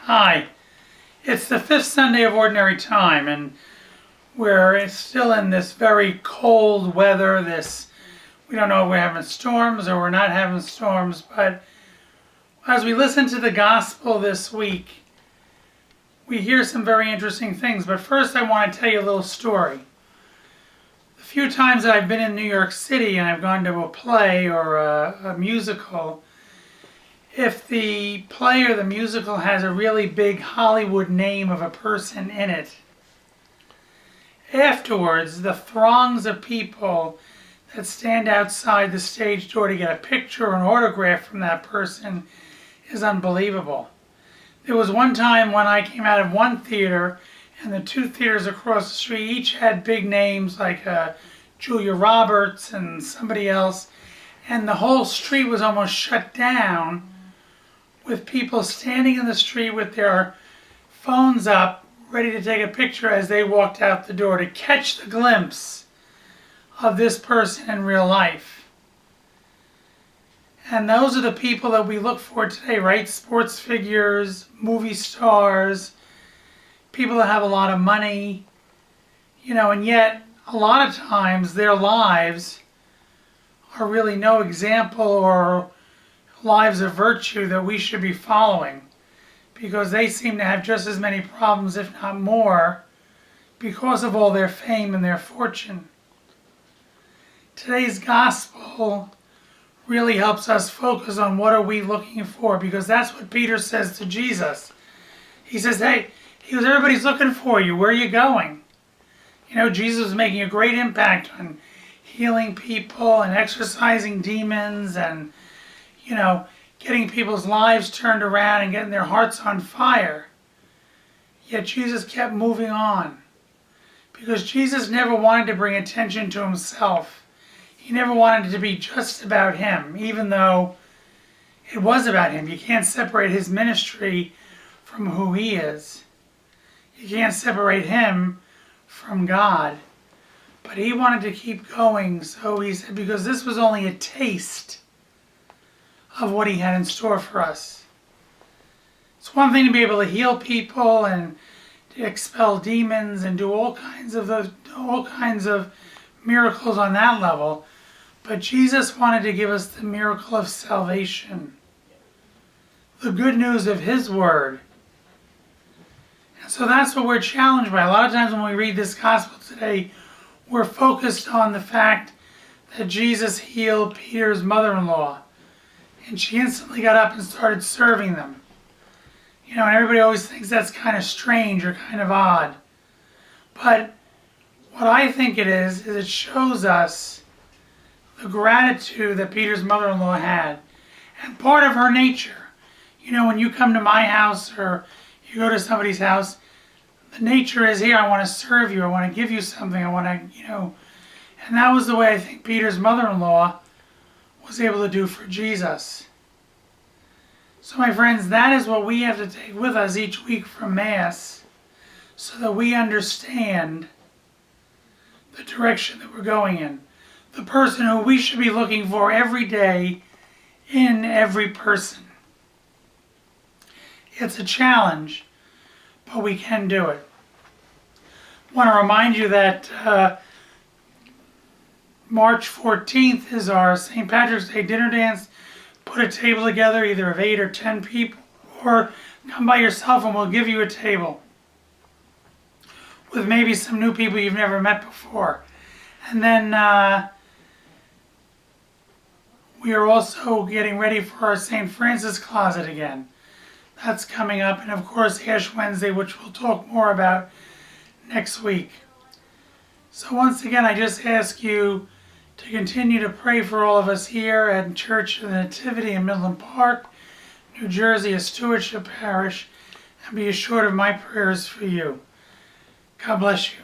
Hi, it's the fifth Sunday of Ordinary Time, and we're still in this very cold weather. We don't know if we're having storms or we're not having storms, but as we listen to the gospel this week, we hear some very interesting things. But first I want to tell you a little story. The few times that I've been in New York City and I've gone to a play or a musical, if the play or the musical has a really big Hollywood name of a person in it, afterwards the throngs of people that stand outside the stage door to get a picture or an autograph from that person is unbelievable. There was one time when I came out of one theater and the two theaters across the street each had big names like Julia Roberts and somebody else, and the whole street was almost shut down with people standing in the street with their phones up, ready to take a picture as they walked out the door to catch the glimpse of this person in real life. And those are the people that we look for today, right? Sports figures, movie stars, people that have a lot of money, and yet a lot of times their lives are really no example or lives of virtue that we should be following, because they seem to have just as many problems, if not more, because of all their fame and their fortune. Today's gospel really helps us focus on what are we looking for, because that's what Peter says to Jesus. He says, hey, everybody's looking for you. Where are you going? Jesus was making a great impact on healing people and exorcising demons and getting people's lives turned around and getting their hearts on fire. Yet Jesus kept moving on, because Jesus never wanted to bring attention to himself. He never wanted it to be just about him, even though it was about him. You can't separate his ministry from who he is. You can't separate him from God. But he wanted to keep going, so he said, because this was only a taste of what he had in store for us. It's one thing to be able to heal people and to expel demons and do all kinds of miracles on that level, but Jesus wanted to give us the miracle of salvation, the good news of his word. And so that's what we're challenged by. A lot of times when we read this gospel today, we're focused on the fact that Jesus healed Peter's mother-in-law, and she instantly got up and started serving them. And everybody always thinks that's kind of strange or kind of odd. But what I think it is it shows us the gratitude that Peter's mother-in-law had. And part of her nature, when you come to my house or you go to somebody's house, the nature is, here, I want to serve you, I want to give you something, I want to, and that was the way I think Peter's mother-in-law was able to do for Jesus. So my friends, that is what we have to take with us each week from Mass, so that we understand the direction that we're going in. The person who we should be looking for every day in every person. It's a challenge, but we can do it. I want to remind you that March 14th is our St. Patrick's Day dinner dance. Put a table together, either of 8 or 10 people, or come by yourself and we'll give you a table with maybe some new people you've never met before. And then we are also getting ready for our St. Francis Closet again. That's coming up, and of course Ash Wednesday, which we'll talk more about next week. So once again, I just ask you to continue to pray for all of us here at Church of the Nativity in Midland Park, New Jersey, a stewardship parish, and be assured of my prayers for you. God bless you.